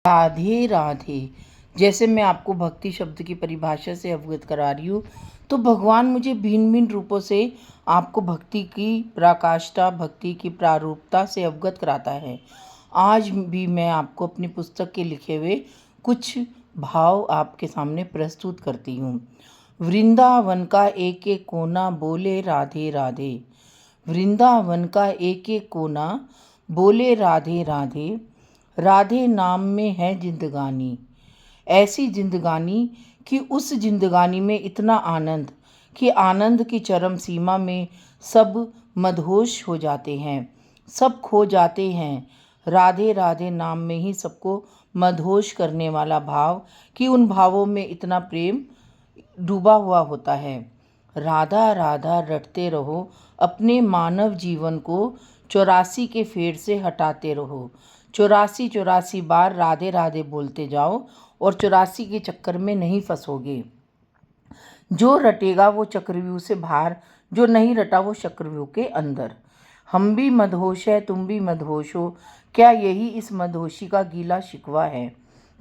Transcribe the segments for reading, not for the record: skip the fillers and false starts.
राधे राधे। जैसे मैं आपको भक्ति शब्द की परिभाषा से अवगत करा रही हूँ, तो भगवान मुझे भिन्न भिन्न रूपों से आपको भक्ति की पराकाष्ठा, भक्ति की प्रारूपता से अवगत कराता है। आज भी मैं आपको अपनी पुस्तक के लिखे हुए कुछ भाव आपके सामने प्रस्तुत करती हूँ। वृंदावन का एक एक कोना बोले राधे राधे। वृंदावन का एक एक कोना बोले राधे राधे। राधे नाम में है जिंदगानी, ऐसी जिंदगानी कि उस जिंदगानी में इतना आनंद कि आनंद की चरम सीमा में सब मदहोश हो जाते हैं, सब खो जाते हैं। राधे राधे नाम में ही सबको मदहोश करने वाला भाव कि उन भावों में इतना प्रेम डूबा हुआ होता है। राधा राधा रटते रहो, अपने मानव जीवन को 84 के फेर से हटाते रहो। 84 बार राधे राधे बोलते जाओ और 84 के चक्कर में नहीं फंसोगे। जो रटेगा वो चक्रव्यूह से बाहर, जो नहीं रटा वो चक्रव्यूह के अंदर। हम भी मदहोश है, तुम भी मदहोश हो। क्या यही इस मदहोशी का गीला शिकवा है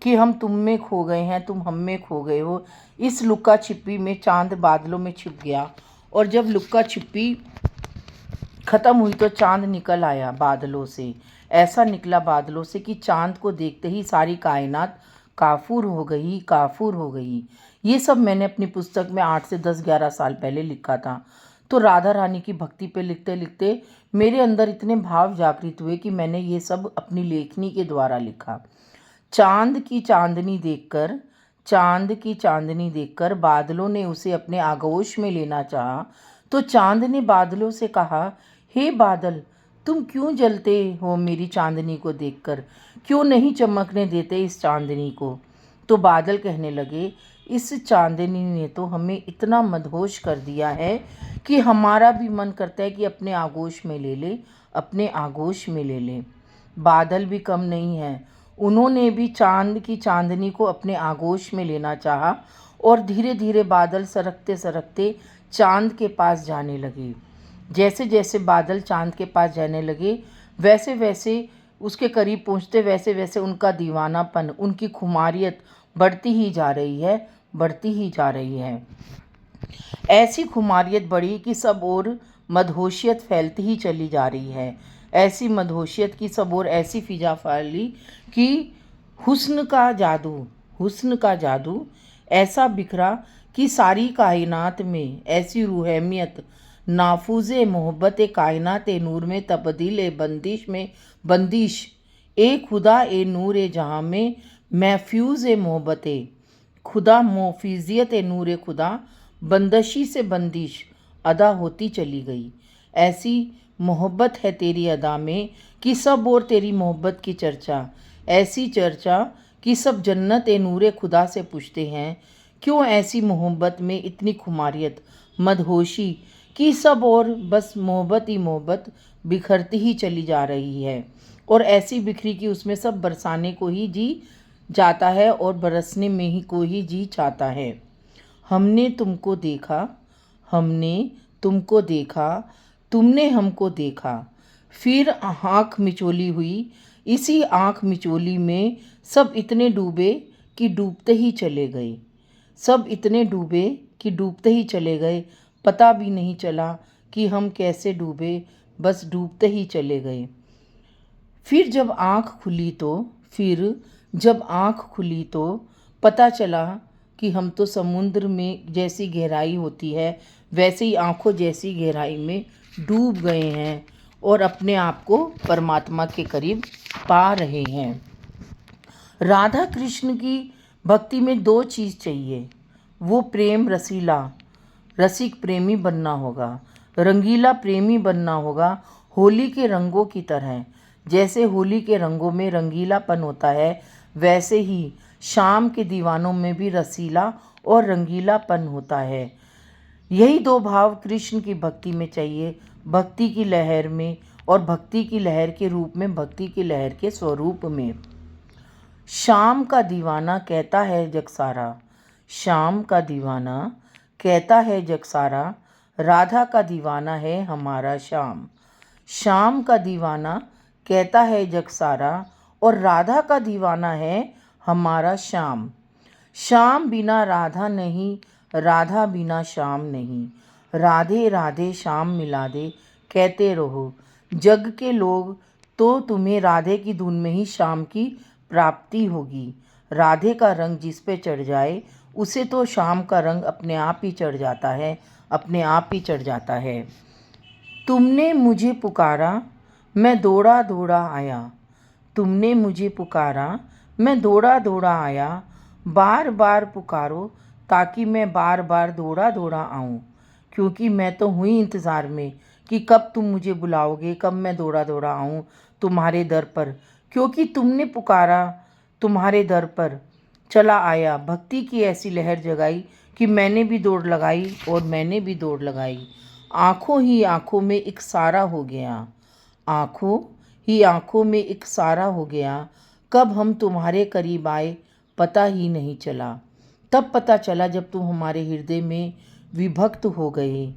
कि हम तुम में खो गए हैं, तुम हम में खो गए हो। इस लुक्का छिपी में चांद बादलों में छिप गया, और जब लुक्का छिपी खत्म हुई तो चांद निकल आया बादलों से। ऐसा निकला बादलों से कि चांद को देखते ही सारी कायनात काफूर हो गई, काफूर हो गई। ये सब मैंने अपनी पुस्तक में 8 से 10 11 साल पहले लिखा था। तो राधा रानी की भक्ति पे लिखते लिखते मेरे अंदर इतने भाव जागृत हुए कि मैंने ये सब अपनी लेखनी के द्वारा लिखा। चांद की चांदनी देखकर, चांद की चांदनी देखकर बादलों ने उसे अपने आगोश में लेना चाहा, तो चांद ने बादलों से कहा, हे बादल, तुम क्यों जलते हो मेरी चांदनी को देखकर, क्यों नहीं चमकने देते इस चांदनी को। तो बादल कहने लगे, इस चांदनी ने तो हमें इतना मदहोश कर दिया है कि हमारा भी मन करता है कि अपने आगोश में ले ले, अपने आगोश में ले ले। बादल भी कम नहीं है, उन्होंने भी चांद की चांदनी को अपने आगोश में लेना चाहा, और धीरे धीरे बादल सरकते सरकते चांद के पास जाने लगे। जैसे जैसे बादल चांद के पास जाने लगे, वैसे वैसे उसके करीब पहुँचते वैसे वैसे उनका दीवानापन, उनकी खुमारियत बढ़ती ही जा रही है, बढ़ती ही जा रही है। ऐसी खुमारियत बढ़ी कि सब ओर मदहोशियत फैलती ही चली जा रही है। ऐसी मदहोशियत की सब ओर ऐसी फिजा फैली कि हुस्न का जादू, हुस्न का जादू ऐसा बिखरा कि सारी कायनात में ऐसी रूहनियत, नाफूज़े मोहब्बत कायनात नूर में तब्दील बंदिश में बंदिश, ए खुदा ए नूर ए जहाँ में महफ्यूज़ मोहब्बत खुदा, मोफीजियत नूर खुदा, बंदशी से बंदिश अदा होती चली गई। ऐसी मोहब्बत है तेरी अदा में कि सब और तेरी मोहब्बत की चर्चा, ऐसी चर्चा कि सब जन्नत नूर खुदा से पूछते हैं, क्यों ऐसी मोहब्बत में इतनी खुमारियत, मदहोशी कि सब और बस मोहब्बत ही मोहब्बत बिखरती ही चली जा रही है। और ऐसी बिखरी कि उसमें सब बरसाने को ही जी जाता है और बरसने में ही को ही जी चाहता है। हमने तुमको देखा, हमने तुमको देखा, तुमने हमको देखा, फिर आँख मिचोली हुई। इसी आँख मिचोली में सब इतने डूबे कि डूबते ही चले गए, सब इतने डूबे कि डूबते ही चले गए। पता भी नहीं चला कि हम कैसे डूबे, बस डूबते ही चले गए। फिर जब आँख खुली तो, फिर जब आँख खुली तो पता चला कि हम तो समुद्र में जैसी गहराई होती है वैसे ही आँखों जैसी गहराई में डूब गए हैं और अपने आप को परमात्मा के करीब पा रहे हैं। राधा कृष्ण की भक्ति में 2 चीज़ चाहिए, वो प्रेम रसीला, रसिक प्रेमी बनना होगा, रंगीला प्रेमी बनना होगा, होली के रंगों की तरह। जैसे होली के रंगों में रंगीलापन होता है, वैसे ही शाम के दीवानों में भी रसीला और रंगीलापन होता है। यही 2 भाव कृष्ण की भक्ति में चाहिए, भक्ति की लहर में, और भक्ति की लहर के रूप में, भक्ति की लहर के स्वरूप में। शाम का दीवाना कहता है जग सारा, शाम का दीवाना कहता है जग सारा, राधा का दीवाना है हमारा श्याम। शाम का दीवाना कहता है जग सारा, और राधा का दीवाना है हमारा श्याम। श्याम बिना राधा नहीं, राधा बिना श्याम नहीं। राधे राधे श्याम मिला दे कहते रहो जग के लोग, तो तुम्हें राधे की धुन में ही श्याम की प्राप्ति होगी। राधे का रंग जिस पे चढ़ जाए उसे तो श्याम का रंग अपने आप ही चढ़ जाता है, अपने आप ही चढ़ जाता है। तुमने मुझे पुकारा मैं दौड़ा दौड़ा आया, तुमने मुझे पुकारा मैं दौड़ा दौड़ा आया। बार बार पुकारो ताकि मैं बार बार दौड़ा दौड़ा आऊँ, क्योंकि मैं तो हुई इंतज़ार में कि कब तुम मुझे बुलाओगे, कब मैं दौड़ा दौड़ा आऊँ तुम्हारे दर पर। क्योंकि तुमने पुकारा तुम्हारे दर पर चला आया। भक्ति की ऐसी लहर जगाई कि मैंने भी दौड़ लगाई और मैंने भी दौड़ लगाई। आँखों ही आँखों में एक सारा हो गया, आँखों ही आँखों में एक सारा हो गया। कब हम तुम्हारे करीब आए पता ही नहीं चला। तब पता चला जब तुम हमारे हृदय में विभक्त हो गए,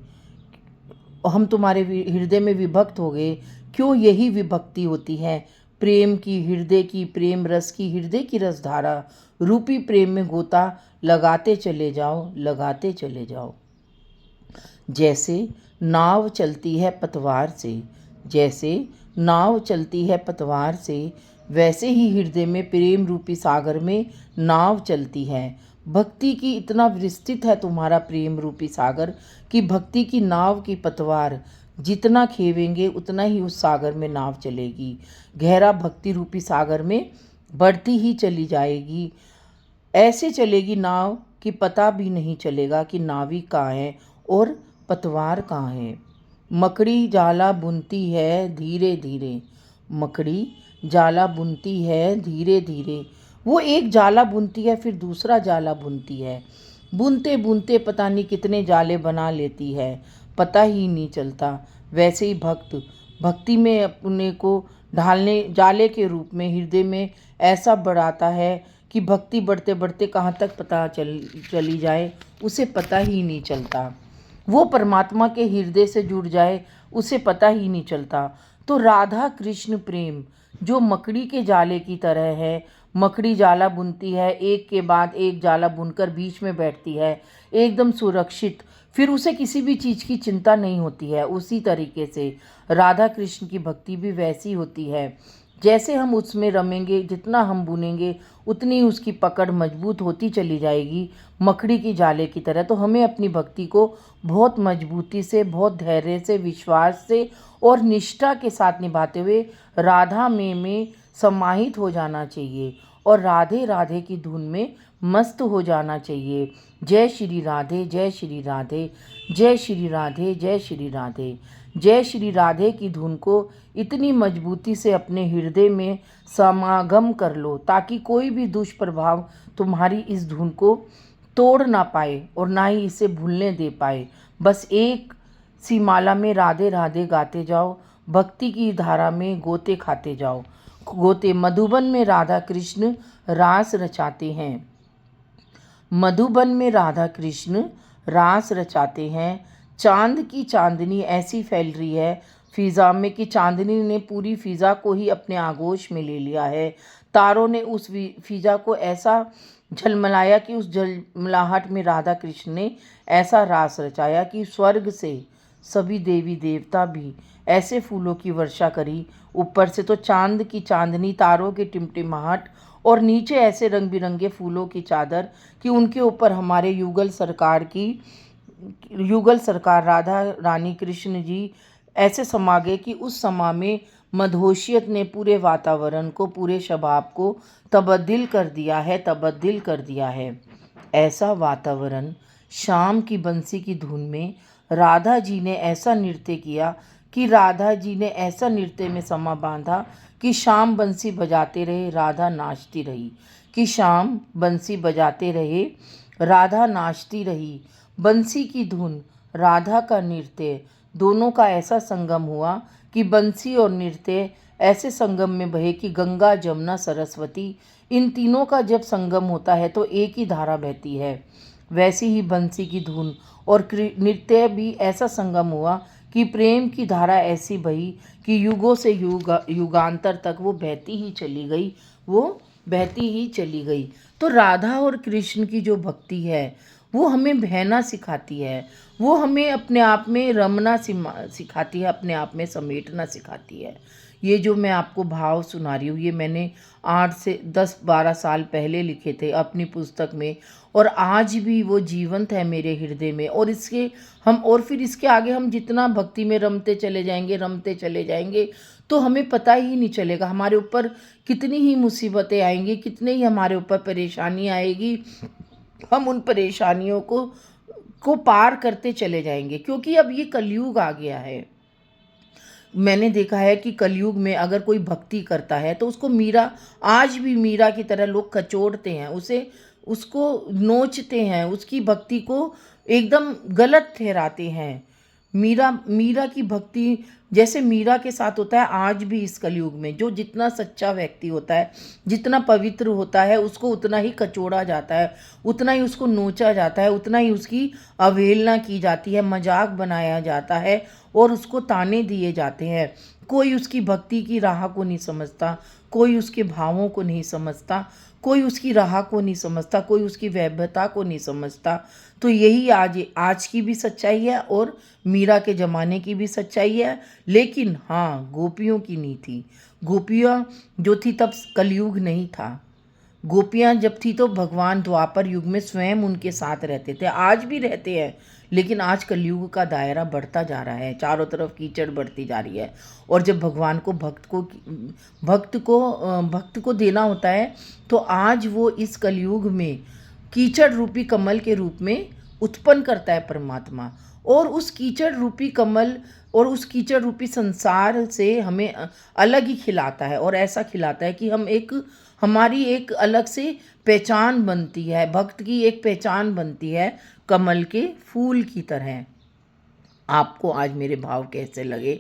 हम तुम्हारे हृदय में विभक्त हो गए। क्यों यही विभक्ति होती है, प्रेम की, हृदय की, प्रेम रस की, हृदय की रसधारा रूपी प्रेम में गोता लगाते चले जाओ, लगाते चले जाओ। जैसे नाव चलती है पतवार से, जैसे नाव चलती है पतवार से, वैसे ही हृदय में प्रेम रूपी सागर में नाव चलती है। भक्ति की इतना विस्तृत है तुम्हारा प्रेम रूपी सागर कि भक्ति की नाव की पतवार जितना खेवेंगे उतना ही उस सागर में नाव चलेगी। गहरा भक्ति रूपी सागर में बढ़ती ही चली जाएगी। ऐसे चलेगी नाव कि पता भी नहीं चलेगा कि नाविक कहाँ है और पतवार कहाँ है। मकड़ी जाला बुनती है धीरे धीरे, मकड़ी जाला बुनती है धीरे धीरे। वो एक जाला बुनती है फिर दूसरा जाला बुनती है, बुनते बुनते पता नहीं कितने जाले बना लेती है, पता ही नहीं चलता। वैसे ही भक्त भक्ति में अपने को ढालने जाले के रूप में हृदय में ऐसा बढ़ाता है कि भक्ति बढ़ते बढ़ते कहाँ तक पता चली जाए उसे पता ही नहीं चलता। वो परमात्मा के हृदय से जुड़ जाए उसे पता ही नहीं चलता। तो राधा कृष्ण प्रेम जो मकड़ी के जाले की तरह है, मकड़ी जाला बुनती है, एक के बाद एक जाला बुनकर बीच में बैठती है एकदम सुरक्षित, फिर उसे किसी भी चीज़ की चिंता नहीं होती है। उसी तरीके से राधा कृष्ण की भक्ति भी वैसी होती है। जैसे हम उसमें रमेंगे, जितना हम बुनेंगे उतनी उसकी पकड़ मजबूत होती चली जाएगी मकड़ी की जाले की तरह। तो हमें अपनी भक्ति को बहुत मजबूती से, बहुत धैर्य से, विश्वास से और निष्ठा के साथ निभाते हुए राधा में समाहित हो जाना चाहिए और राधे राधे की धुन में मस्त हो जाना चाहिए। जय श्री राधे, जय श्री राधे, जय श्री राधे, जय श्री राधे। जय श्री राधे की धुन को इतनी मजबूती से अपने हृदय में समागम कर लो ताकि कोई भी दुष्प्रभाव तुम्हारी इस धुन को तोड़ ना पाए और ना ही इसे भूलने दे पाए। बस एक सी माला में राधे राधे गाते जाओ, भक्ति की धारा में गोते खाते जाओ। गोते मधुबन में राधा कृष्ण रास रचाते हैं, मधुबन में राधा कृष्ण रास रचाते हैं। चांद की चांदनी ऐसी फैल रही है फिज़ा में कि चांदनी ने पूरी फिज़ा को ही अपने आगोश में ले लिया है। तारों ने उस फिज़ा को ऐसा झलमलाया कि उस झलमलाहट में राधा कृष्ण ने ऐसा रास रचाया कि स्वर्ग से सभी देवी देवता भी ऐसे फूलों की वर्षा करी। ऊपर से तो चांद की चांदनी, तारों की टिमटिमाहट और नीचे ऐसे रंग बिरंगे फूलों की चादर कि उनके ऊपर हमारे युगल सरकार राधा रानी कृष्ण जी ऐसे समा गए कि उस समा में मधोशियत ने पूरे वातावरण को, पूरे शबाब को तब्दील कर दिया है, तब्दील कर दिया है। ऐसा वातावरण शाम की बंसी की धुन में राधा जी ने ऐसा नृत्य किया कि राधा जी ने ऐसा नृत्य में समा बांधा कि शाम बंसी बजाते रहे, राधा नाचती रही, कि शाम बंसी बजाते रहे, राधा नाचती रही। बंसी की धुन, राधा का नृत्य, दोनों का ऐसा संगम हुआ कि बंसी और नृत्य ऐसे संगम में बहे कि गंगा, जमुना, सरस्वती, इन तीनों का जब संगम होता है तो एक ही धारा बहती है। वैसी ही बंसी की धुन और नृत्य भी ऐसा संगम हुआ कि प्रेम की धारा ऐसी बही कि युगों से युगांतर तक वो बहती ही चली गई, वो बहती ही चली गई। तो राधा और कृष्ण की जो भक्ति है वो हमें बहना सिखाती है, वो हमें अपने आप में रमना सिखाती है, अपने आप में समेटना सिखाती है। ये जो मैं आपको भाव सुना रही हूँ ये मैंने 8 से 10-12 साल पहले लिखे थे अपनी पुस्तक में, और आज भी वो जीवंत है मेरे हृदय में। और फिर इसके आगे हम जितना भक्ति में रमते चले जाएंगे तो हमें पता ही नहीं चलेगा हमारे ऊपर कितनी ही मुसीबतें आएंगी, कितने ही हमारे ऊपर परेशानी आएगी। हम उन परेशानियों को पार करते चले जाएंगे, क्योंकि अब ये कलयुग आ गया है। मैंने देखा है कि कलयुग में अगर कोई भक्ति करता है तो उसको मीरा, आज भी मीरा की तरह लोग कचोड़ते हैं, उसको नोचते हैं, उसकी भक्ति को एकदम गलत ठहराते हैं। मीरा की भक्ति जैसे मीरा के साथ होता है आज भी इस कलयुग में, जो जितना सच्चा व्यक्ति होता है, जितना पवित्र होता है, उसको उतना ही कचोड़ा जाता है, उतना ही उसको नोचा जाता है, उतना ही उसकी अवहेलना की जाती है, मजाक बनाया जाता है और उसको ताने दिए जाते हैं। कोई उसकी भक्ति की राह को नहीं समझता, कोई उसके भावों को नहीं समझता, कोई उसकी राह को नहीं समझता, कोई उसकी वैभवता को नहीं समझता। तो यही आज की भी सच्चाई है और मीरा के ज़माने की भी सच्चाई है। लेकिन हाँ, गोपियों की नहीं थी। गोपियाँ जो थी तब कलयुग नहीं था। गोपियाँ जब थी तो भगवान द्वापर युग में स्वयं उनके साथ रहते थे, आज भी रहते हैं। लेकिन आज कलयुग का दायरा बढ़ता जा रहा है, चारों तरफ कीचड़ बढ़ती जा रही है। और जब भगवान को भक्त को देना होता है तो आज वो इस कलयुग में कीचड़ रूपी कमल के रूप में उत्पन्न करता है परमात्मा। और उस कीचड़ रूपी कमल और उस कीचड़ रूपी संसार से हमें अलग ही खिलाता है, और ऐसा खिलाता है कि हमारी एक अलग से पहचान बनती है, भक्त की एक पहचान बनती है कमल के फूल की तरह। आपको आज मेरे भाव कैसे लगे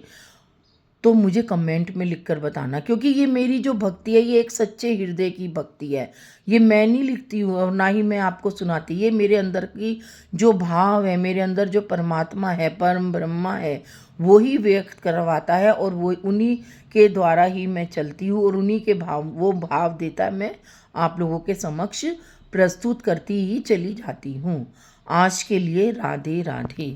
तो मुझे कमेंट में लिखकर बताना, क्योंकि ये मेरी जो भक्ति है ये एक सच्चे हृदय की भक्ति है। ये मैं नहीं लिखती हूँ और ना ही मैं आपको सुनाती, ये मेरे अंदर की जो भाव है, मेरे अंदर जो परमात्मा है, परम ब्रह्मा है, वो ही व्यक्त करवाता है, और वो उन्हीं के द्वारा ही मैं चलती हूँ, और उन्हीं के वो भाव देता है, मैं आप लोगों के समक्ष प्रस्तुत करती ही चली जाती हूँ। आज के लिए राधे राधे।